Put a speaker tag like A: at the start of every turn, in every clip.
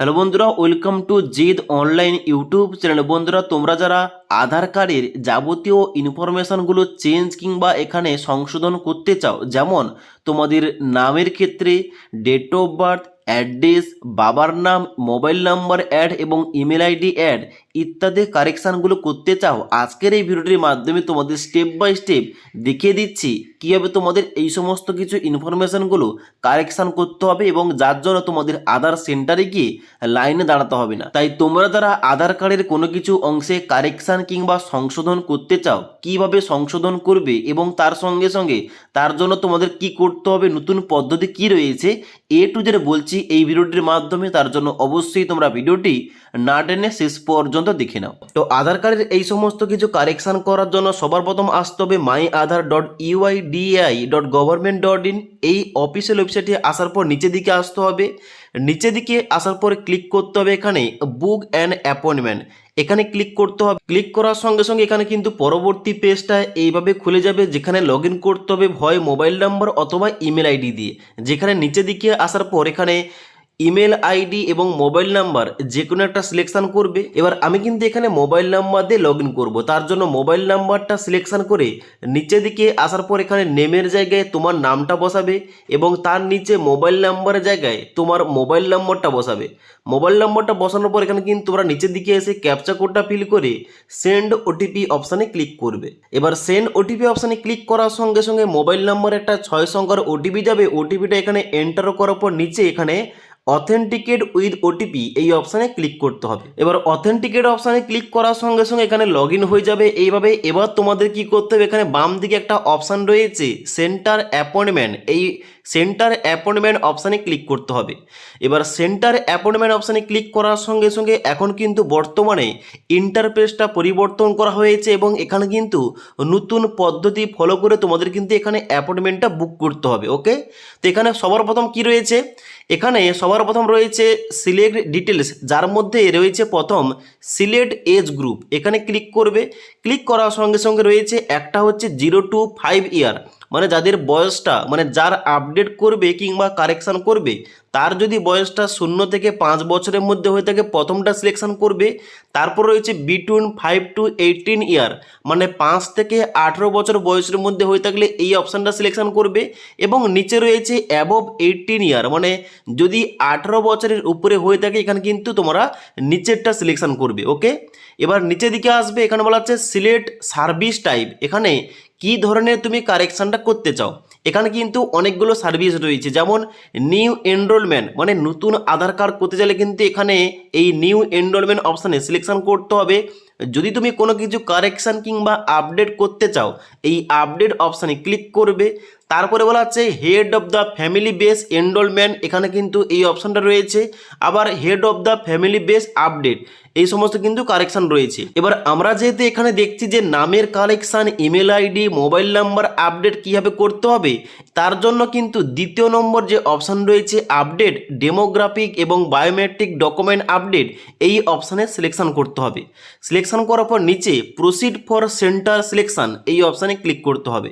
A: Hello বন্ধুরা, welcome to Gide online YouTube channel. বন্ধুরা, তোমরা যারা আধার কার্ডের যাবতীয় ইনফরমেশনগুলো চেঞ্জ কিংবা এখানে সংশোধন করতে চাও, যেমন তোমাদের নামের ক্ষেত্রে ডেট অফ বার্থ, অ্যাড্রেস, বাবার নাম, মোবাইল নাম্বার অ্যাড এবং ইমেল আইডি অ্যাড ইত্যাদি কারেকশানগুলো করতে চাও, আজকের এই ভিডিওটির মাধ্যমে তোমাদের স্টেপ বাই স্টেপ দেখিয়ে দিচ্ছি কীভাবে তোমাদের এই সমস্ত কিছু ইনফরমেশনগুলো কারেকশান করতে হবে এবং যার জন্য তোমাদের আধার সেন্টারে গিয়ে লাইনে দাঁড়াতে হবে না। তাই তোমরা যারা আধার কার্ডের কোনো কিছু অংশে কারেকশান কিংবা সংশোধন করতে চাও, কিভাবে সংশোধন করবে এবং তার সঙ্গে সঙ্গে তার জন্য তোমাদের কি করতে হবে, নতুন পদ্ধতি কি রয়েছে, এ টু জেড বলছি এই ভিডিওটির মাধ্যমে। তার জন্য অবশ্যই তোমরা ভিডিওটি না টেনে শেষ পর্যন্ত দেখে নাও। তো আধার কার্ডের এই সমস্ত কিছু কারেকশান করার জন্য সবার প্রথম আসতে হবে myaadhar.uid.government.in এই অফিসিয়াল ওয়েবসাইটে। আসার পর নিচের দিকে আসতে হবে। নিচের দিকে আসার পরে ক্লিক করতে হবে এখানে বুক অ্যান্ড অ্যাপয়েন্টমেন্ট, এখানে ক্লিক করতে হবে। ক্লিক করার সঙ্গে সঙ্গে এখানে কিন্তু পরবর্তী পেজটা এইভাবে খুলে যাবে, যেখানে লগ ইন করতে হবে হয় মোবাইল নাম্বার অথবা ইমেল আইডি দিয়ে। যেখানে নিচের দিকে আসার পর এখানে ইমেল আইডি এবং মোবাইল নাম্বার যে কোনো একটা সিলেকশন করবে। এবার আমি কিন্তু এখানে মোবাইল নাম্বার দিয়ে লগ ইন করবো, তার জন্য মোবাইল নাম্বারটা সিলেকশন করে নিচের দিকে আসার পর এখানে নেমের জায়গায় তোমার নামটা বসাবে এবং তার নিচে মোবাইল নাম্বারের জায়গায় তোমার মোবাইল নাম্বারটা বসাবে। মোবাইল নাম্বারটা বসানোর পর এখানে কিন্তু তোমরা নিচের দিকে এসে ক্যাপচা কোডটা ফিল করে সেন্ড ওটিপি অপশানে ক্লিক করবে। এবার সেন্ড ওটিপি অপশানে ক্লিক করার সঙ্গে সঙ্গে মোবাইল নাম্বারে একটা 6 সংখ্যার ওটিপি যাবে। ওটিপিটা এখানে এন্টার করার পর নিচে এখানে অথেন্টিকেট উইথ ওটিপি এই অপশানে ক্লিক করতে হবে। এবার অথেন্টিকেট অপশানে ক্লিক করার সঙ্গে সঙ্গে এখানে লগ ইন হয়ে যাবে এইভাবে। এবার তোমাদের কি করতে হবে, এখানে বাম দিকে একটা অপশান রয়েছে সেন্টার অ্যাপয়েন্টমেন্ট, এই সেন্টার অ্যাপয়েন্টমেন্ট অপশানে ক্লিক করতে হবে। এবার সেন্টার অ্যাপয়েন্টমেন্ট অপশানে ক্লিক করার সঙ্গে সঙ্গে এখন কিন্তু বর্তমানে ইন্টারফেসটা পরিবর্তন করা হয়েছে এবং এখানে কিন্তু নতুন পদ্ধতি ফলো করে তোমাদের কিন্তু এখানে অ্যাপয়েন্টমেন্টটা বুক করতে হবে। ওকে, তো এখানে সবার প্রথম কি রয়েছে, এখানে সবার প্রথম রয়েছে সিলেক্ট ডিটেলস, যার মধ্যে রয়েছে প্রথম সিলেক্ট এজ গ্রুপ, এখানে ক্লিক করবে। ক্লিক করার সঙ্গে সঙ্গে রয়েছে একটা হচ্ছে 0 to 5 ইয়ার, মানে যাদের বয়সটা মানে যার আপডেট করবে কিংবা কারেকশান করবে তার যদি বয়সটা 0 থেকে 5 বছরের মধ্যে হয়ে থাকে প্রথমটা সিলেকশন করবে। তারপর রয়েছে বিটুইন 5 to 18 ইয়ার, মানে 5 থেকে 18 বছর বয়সের মধ্যে হয়ে থাকলে এই অপশানটা সিলেকশন করবে। এবং নিচে রয়েছে অ্যাবভ 18 ইয়ার, মানে যদি 18 বছরের উপরে হয়ে থাকে এখানে কিন্তু তোমরা নিচেরটা সিলেকশন করবে। ওকে, এবার নিচের দিকে আসবে, এখানে বলা হচ্ছে সিলেক্ট সার্ভিস টাইপ, এখানে কি ধরনের তুমি কারেকশানটা করতে চাও। এখানে কিন্তু অনেকগুলো সার্ভিস রয়েছে, যেমন নিউ এনরোলমেন্ট, মানে নতুন আধার কার্ড করতে চাইলে কিন্তু এখানে এই নিউ এনরোলমেন্ট অপশানে সিলেকশন করতে হবে। যদি তুমি কোনো কিছু কারেকশান কিংবা আপডেট করতে চাও এই আপডেট অপশানে ক্লিক করবে। তারপরে বলা হচ্ছে head of the family base enrolment, এখানে কিন্তু এই অপশানটা রয়েছে। আবার head of the family base update, এই সমস্ত কিন্তু কারেকশান রয়েছে। এবার আমরা যেহেতু এখানে দেখছি যে নামের correction, email ID, mobile number update কীভাবে করতে হবে, তার জন্য কিন্তু দ্বিতীয় নম্বর যে অপশান রয়েছে আপডেট ডেমোগ্রাফিক এবং বায়োমেট্রিক ডকুমেন্ট আপডেট, এই অপশানে সিলেকশন করতে হবে। সিলেকশন করার পর নিচে প্রসিড ফর সেন্টার সিলেকশন এই অপশানে ক্লিক করতে হবে।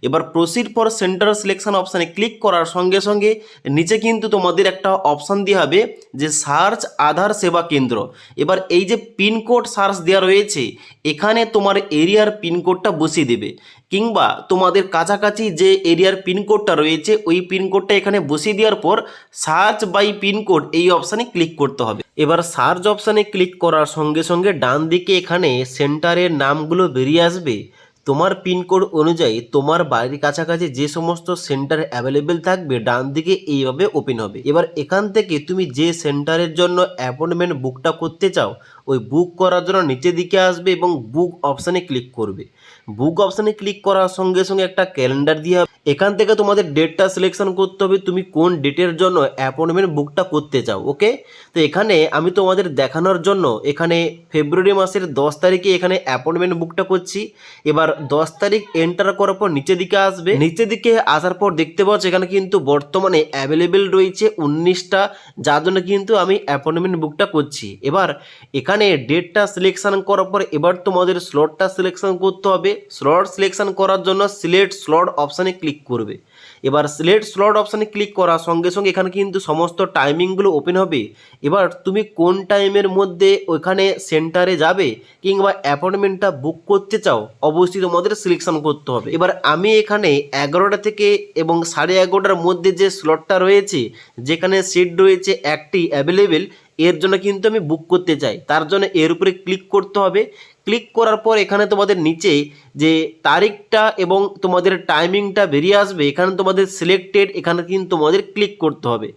A: এবার প্রসিড ফর সেন্টার সিলেকশন অপশানে ক্লিক করার সঙ্গে সঙ্গে নিচে কিন্তু তোমাদের একটা অপশান দেওয়া হবে যে সার্চ আধার সেবা কেন্দ্র। এবার এই যে পিনকোড সার্চ দেওয়া রয়েছে এখানে তোমার এরিয়ার পিনকোডটা বসিয়ে দেবে, কিংবা তোমাদের কাছাকাছি যে এরিয়ার পিনকোডটা রয়েছে ওই পিনকোডটা এখানে বসিয়ে দেওয়ার পর সার্চ বাই পিনকোড এই অপশানে ক্লিক করতে হবে। এবার সার্চ অপশানে ক্লিক করার সঙ্গে সঙ্গে ডান দিকে এখানে সেন্টারের নামগুলো বেরিয়ে আসবে। তোমার পিনকোড অনুযায়ী তোমার বাড়ির কাছাকাছি যে সমস্ত সেন্টার অ্যাভেলেবেল থাকবে ডান দিকে এইভাবে ওপেন হবে। এবার এখান থেকে তুমি যে সেন্টারের জন্য অ্যাপয়েন্টমেন্ট বুকটা করতে চাও ওই বুক করার জন্য নিচের দিকে আসবে এবং বুক অপশানে ক্লিক করবে। বুক অপশানে ক্লিক করার সঙ্গে সঙ্গে একটা ক্যালেন্ডার দিয়ে এখান থেকে তোমাদের ডেটটা সিলেকশন করতে হবে তুমি কোন ডেটের জন্য অ্যাপয়েন্টমেন্ট বুকটা করতে চাও। ওকে, তো এখানে আমি তোমাদের দেখানোর জন্য এখানে ফেব্রুয়ারি মাসের 10 তারিখে এখানে অ্যাপয়েন্টমেন্ট বুকটা করছি। এবার 10 তারিখ এন্টার করার পর নিচের দিকে আসবে। নিচের দিকে আসার পর দেখতে পাচ্ছ এখানে কিন্তু বর্তমানে অ্যাভেলেবেল রয়েছে 19টা, যার জন্য কিন্তু আমি অ্যাপয়েন্টমেন্ট বুকটা করছি। এবার এখানে ডেটটা সিলেকশন করার পর এবার তোমাদের স্লটটা সিলেকশন করতে হবে। স্লট সিলেকশন করার জন্য সিলেক্ট স্লট অপশানে ক্লিক করবে। এবার সিলেক্ট স্লট অপশানে ক্লিক করার সঙ্গে সঙ্গে এখানে কিন্তু সমস্ত টাইমিংগুলো ওপেন হবে। এবার তুমি কোন টাইমের মধ্যে ওইখানে সেন্টারে যাবে কিংবা অ্যাপয়েন্টমেন্টটা বুক করতে চাও অবশ্যই তোমাদের সিলেকশন করতে হবে। এবার আমি এখানে 11টা থেকে এবং 11:30টার মধ্যে যে স্লটটা রয়েছে, যেখানে সিট রয়েছে একটি অ্যাভেলেবেল, এর জন্য কিন্তু আমি বুক করতে চাই। তার জন্য এর উপরে ক্লিক করতে হবে। ক্লিক করার পর এখানে তোমাদের নিচে যে তারিখটা এবং তোমাদের টাইমিংটা বেরিয়ে আসবে, এখানে তোমাদের সিলেক্টেড, এখানে কিন্তু তোমাদের ক্লিক করতে হবে।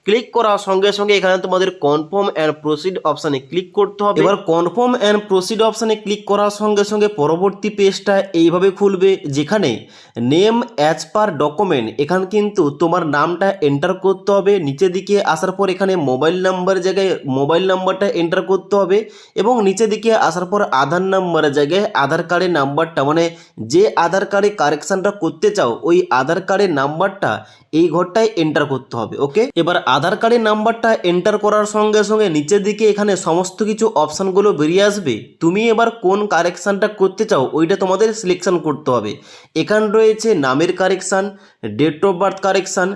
A: ক্লিক করার সঙ্গে সঙ্গে এখানে তোমাদের কনফার্ম অ্যান্ড প্রসিড অপশানে ক্লিক করতে হবে। এবার কনফার্ম অ্যান্ড প্রসিড অপশানে ক্লিক করার সঙ্গে সঙ্গে পরবর্তী পেজটা এইভাবে খুলবে, যেখানে নেম অ্যাজ পার ডকুমেন্ট, এখানে কিন্তু তোমার নামটা এন্টার করতে হবে। নিচের দিকে আসার পর এখানে মোবাইল নাম্বার জায়গায় মোবাইল নাম্বারটা এন্টার করতে হবে এবং নিচের দিকে আসার পর আধার নাম্বারের জায়গায় আধার কার্ডের নাম্বারটা, মানে যে আধার কার্ডে কারেকশানটা করতে চাও ওই আধার কার্ডের নাম্বারটা এই ঘরটায় এন্টার করতে হবে। ওকে, এবার আধার কার্ডের নাম্বারটা এন্টার করার সঙ্গে সঙ্গে নিচের দিকে এখানে সমস্ত কিছু অপশানগুলো বেরিয়ে আসবে। তুমি এবার কোন কারেকশানটা করতে চাও ওইটা তোমাদের সিলেকশন করতে হবে। এখানে রয়েছে নামের correction, date of birth correction,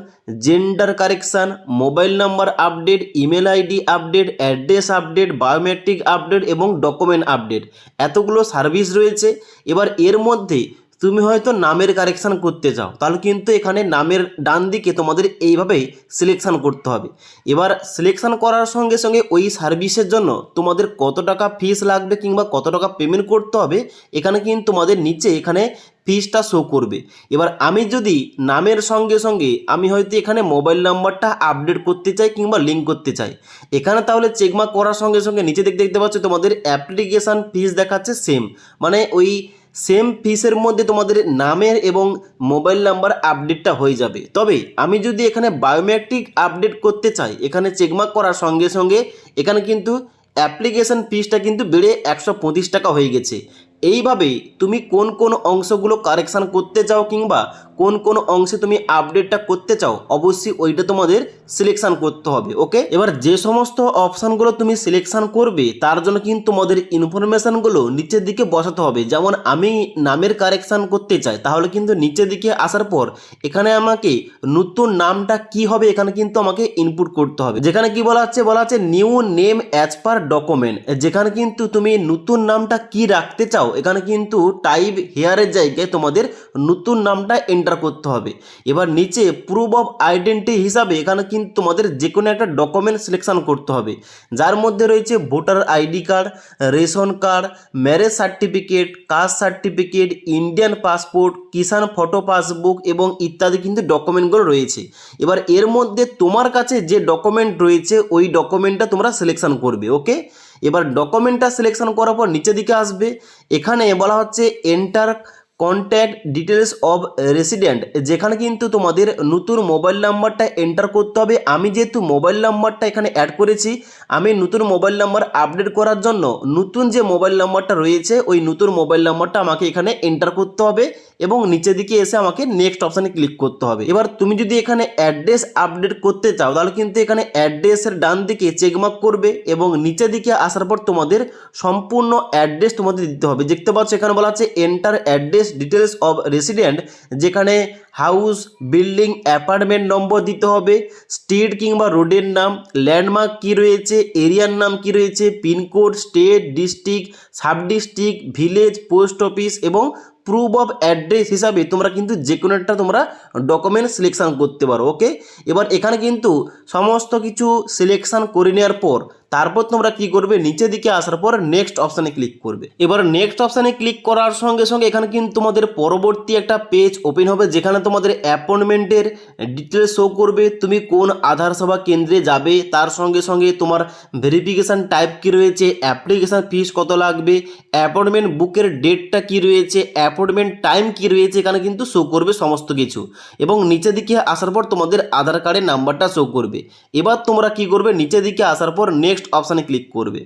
A: gender correction, mobile number update, email ID update, address update, biometric update এবং ডকুমেন্ট আপডেট, এতগুলো সার্ভিস রয়েছে। এবার এর মধ্যে তুমি হয়তো নামের কারেকশান করতে চাও, তাহলে কিন্তু এখানে নামের ডান দিকে তোমাদের এইভাবেই সিলেকশান করতে হবে। এবার সিলেকশান করার সঙ্গে সঙ্গে ওই সার্ভিসের জন্য তোমাদের কত টাকা ফিস লাগবে কিংবা কত টাকা পেমেন্ট করতে হবে, এখানে কিন্তু তোমাদের নিচে এখানে ফিসটা শো করবে। এবার আমি যদি নামের সঙ্গে সঙ্গে আমি হয়তো এখানে মোবাইল নাম্বারটা আপডেট করতে চাই কিংবা লিঙ্ক করতে চাই, এখানে তাহলে চেকমার্ক করার সঙ্গে সঙ্গে নিচে দেখতে পাচ্ছ তোমাদের অ্যাপ্লিকেশান ফিস দেখাচ্ছে সেম, মানে ওই সেম ফিসের মধ্যে তোমাদের নামের এবং মোবাইল নাম্বার আপডেটটা হয়ে যাবে। তবে আমি যদি এখানে বায়োমেট্রিক আপডেট করতে চাই, এখানে চেকমার্ক করার সঙ্গে সঙ্গে এখানে কিন্তু অ্যাপ্লিকেশন ফিসটা কিন্তু বেড়ে 125 টাকা হয়ে গেছে। এইভাবে তুমি কোন কোন অংশগুলো কারেকশান করতে চাও কিংবা কোন কোন অংশে তুমি আপডেটটা করতে চাও অবশ্যই ওইটা তোমাদের সিলেকশান করতে হবে। ওকে, এবার যে সমস্ত অপশানগুলো তুমি সিলেকশান করবে তার জন্য কিন্তু তোমাদের ইনফরমেশানগুলো নিচের দিকে বসাতে হবে। যেমন আমি নামের কারেকশান করতে চাই, তাহলে কিন্তু নিচের দিকে আসার পর এখানে আমাকে নতুন নামটা কি হবে এখানে কিন্তু আমাকে ইনপুট করতে হবে। যেখানে কি বলা আছে new name as per document, যেখানে কিন্তু তুমি নতুন নামটা কি রাখতে চাও এখানে কিন্তু টাইপ হেয়ারের জায়গায় তোমাদের নতুন নামটা এন্টার করতে হবে। এবার নিচে প্রুফ অফ আইডেন্টি হিসাবে এখানে কিন্তু তোমাদের যে কোনো একটা ডকুমেন্ট সিলেকশন করতে হবে, যার মধ্যে রয়েছে voter ID card, ration card, marriage certificate, caste certificate, Indian passport, Kisan photo passbook এবং ইত্যাদি কিন্তু ডকুমেন্টগুলো রয়েছে। এবার এর মধ্যে তোমার কাছে যে ডকুমেন্ট রয়েছে ওই ডকুমেন্টটা তোমরা সিলেকশন করবে। ওকে, এবার ডকুমেন্টটা সিলেকশন করার পর নিচের দিকে আসবে, এখানে বলা হচ্ছে enter contact details of resident, যেখানে কিন্তু তোমাদের নতুন মোবাইল নাম্বারটা এন্টার করতে হবে। আমি যেহেতু মোবাইল নাম্বারটা এখানে অ্যাড করেছি, আমি নতুন মোবাইল নাম্বার আপডেট করার জন্য নতুন যে মোবাইল নাম্বারটা রয়েছে ওই নতুন মোবাইল নাম্বারটা আমাকে এখানে এন্টার করতে হবে এবং নিচের দিকে এসে আমাকে নেক্সট অপশানে ক্লিক করতে হবে। এবার তুমি যদি এখানে অ্যাড্রেস আপডেট করতে চাও তাহলে কিন্তু এখানে অ্যাড্রেসের ডান দিকে চেকমার্ক করবে এবং নিচের দিকে আসার পর তোমাদের সম্পূর্ণ অ্যাড্রেস তোমাদের দিতে হবে। দেখতে পাচ্ছ এখানে বলা আছে enter address details of resident, যেখানে হাউস, বিল্ডিং, অ্যাপার্টমেন্ট নম্বর দিতে হবে, স্ট্রিট কিংবা রোডের নাম, ল্যান্ডমার্ক কী রয়েছে, এরিয়ার নাম কী রয়েছে, pincode, state, district, sub district, village, post office এবং প্রুফ অফ অ্যাড্রেস হিসাবে তোমরা কিন্তু যে কোনো একটা তোমরা ডকুমেন্ট সিলেকশান করতে পারো। ওকে, এবার এখানে কিন্তু সমস্ত কিছু সিলেকশান করে নেওয়ার পর তারপর তোমরা কি করবে, নিচের দিকে আসার পর নেক্সট অপশানে ক্লিক করবে। এবার নেক্সট অপশানে ক্লিক করার সঙ্গে সঙ্গে এখানে কিন্তু তোমাদের পরবর্তী একটা পেজ ওপেন হবে, যেখানে তোমাদের অ্যাপয়েন্টমেন্টের ডিটেলস শো করবে, তুমি কোন আধার সেবা কেন্দ্রে যাবে, তার সঙ্গে সঙ্গে তোমার ভেরিফিকেশান টাইপ কী রয়েছে, অ্যাপ্লিকেশান ফিস কত লাগবে, অ্যাপয়েন্টমেন্ট বুকের ডেটটা কী রয়েছে, অ্যাপয়েন্টমেন্ট টাইম কী রয়েছে, এখানে কিন্তু শো করবে সমস্ত কিছু। এবং নিচের দিকে আসার পর তোমাদের আধার কার্ডের নাম্বারটা শো করবে। এবার তোমরা কি করবে, নিচের দিকে আসার পর নেক্সট অপশানে ক্লিক করবে।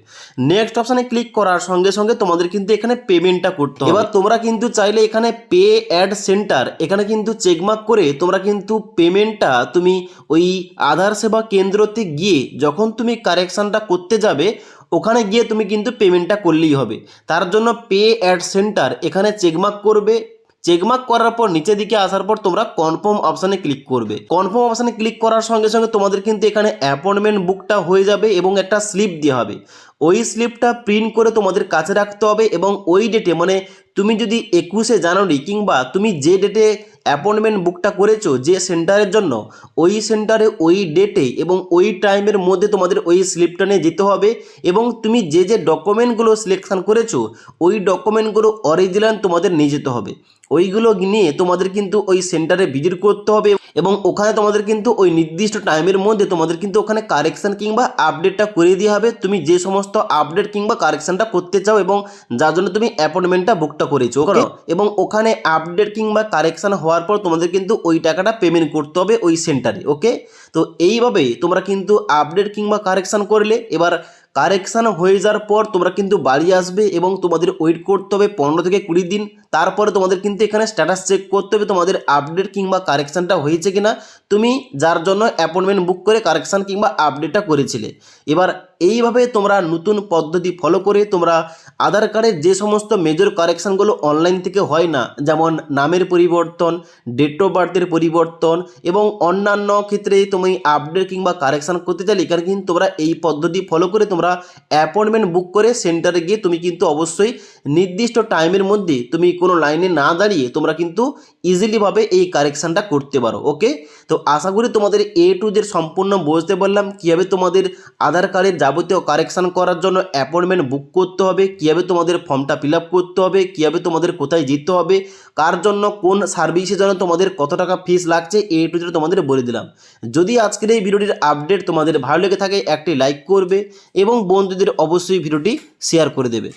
A: নেক্সট অপশানে ক্লিক করার সঙ্গে সঙ্গে তোমাদের কিন্তু এখানে পেমেন্টটা করতে হবে। এবার তোমরা কিন্তু চাইলে এখানে পে অ্যাট সেন্টার এখানে কিন্তু চেকমার্ক করে তোমরা কিন্তু পেমেন্টটা তুমি ওই আধার সেবা কেন্দ্রতে গিয়ে যখন তুমি কারেকশানটা করতে যাবে ওখানে গিয়ে তুমি কিন্তু পেমেন্টটা করলেই হবে। তার জন্য পে অ্যাট সেন্টার এখানে চেকমার্ক করবে। চেকমার্ক করার পর নিচের দিকে আসার পর তোমরা কনফার্ম অপশানে ক্লিক করবে। কনফার্ম অপশানে ক্লিক করার সঙ্গে সঙ্গে তোমাদের কিন্তু এখানে অ্যাপয়েন্টমেন্ট বুকটা হয়ে যাবে এবং একটা স্লিপ দেওয়া হবে। ওই স্লিপটা প্রিন্ট করে তোমাদের কাছে রাখতে হবে এবং ওই ডেটে মানে তুমি যদি 21শে জানুয়ারি কিংবা তুমি যে ডেটে অ্যাপয়েন্টমেন্ট বুকটা করেছো যে সেন্টারের জন্য, ওই সেন্টারে ওই ডেটে এবং ওই টাইমের মধ্যে তোমাদের ওই স্লিপটা নিয়ে যেতে হবে এবং তুমি যে যে ডকুমেন্টগুলো সিলেকশন করেছো ওই ডকুমেন্টগুলো অরিজিনাল তোমাদের নিয়ে যেতে হবে। ওইগুলো নিয়ে তোমাদের কিন্তু ওই সেন্টারে ভিজিট করতে হবে এবং ওখানে তোমাদের কিন্তু ওই নির্দিষ্ট টাইমের মধ্যে তোমাদের কিন্তু ওখানে কারেকশান কিংবা আপডেটটা করে দেওয়া হবে, তুমি যে সমস্ত আপডেট কিংবা কারেকশানটা করতে চাও এবং যার জন্য তুমি অ্যাপয়েন্টমেন্টটা বুকটা করেছো। এবং ওখানে আপডেট কিংবা কারেকশান হওয়ার পর তোমাদের কিন্তু ওই টাকাটা পেমেন্ট করতে হবে ওই সেন্টারে। ওকে, তো এইভাবে তোমরা কিন্তু আপডেট কিংবা কারেকশান করলে এবার কারেকশান হয়ে যাওয়ার পর তোমরা কিন্তু বাড়ি আসবে এবং তোমাদের ওয়েট করতে হবে 15 থেকে 20 দিন। তারপরে তোমাদের কিন্তু এখানে স্ট্যাটাস চেক করতে হবে তোমাদের আপডেট কিংবা কারেকশানটা হয়েছে কিনা, তুমি যার জন্য অ্যাপয়েন্টমেন্ট বুক করে কারেকশান কিংবা আপডেটটা করেছিলে। এবার এইভাবে তোমরা নতুন পদ্ধতি ফলো করে তোমরা আধার কার্ডের যে সমস্ত মেজর কারেকশানগুলো অনলাইন থেকে হয় না, যেমন নামের পরিবর্তন, ডেট অফ বার্থের পরিবর্তন এবং অন্যান্য ক্ষেত্রে তুমি আপডেট কিংবা কারেকশান করতে চাইলে এখানে কিন্তু তোমরা এই পদ্ধতি ফলো করে তোমরা অ্যাপয়েন্টমেন্ট বুক করে সেন্টারে গিয়ে তুমি কিন্তু অবশ্যই নির্দিষ্ট টাইমের মধ্যে তুমি কোনো লাইনে না দাঁড়িয়ে তোমরা কিন্তু ইজিলিভাবে এই কারেকশানটা করতে পারো। ওকে, তো আশা করি তোমাদের A to Z সম্পূর্ণ বুঝতে পারলাম কীভাবে তোমাদের আধার কার্ডের যাবতীয় কারেকশান করার জন্য অ্যাপয়েন্টমেন্ট বুক করতে হবে, কীভাবে তোমাদের ফর্মটা ফিল আপ করতে হবে, কীভাবে তোমাদের কোথায় যেতে হবে, কার জন্য কোন সার্ভিসের জন্য তোমাদের কত টাকা ফিস লাগছে, A to Z তোমাদের বলে দিলাম। যদি আজকের এই ভিডিওটির আপডেট তোমাদের ভালো লেগে থাকে একটি লাইক করবে এবং বন্ধুদের অবশ্যই ভিডিওটি শেয়ার করে দেবে।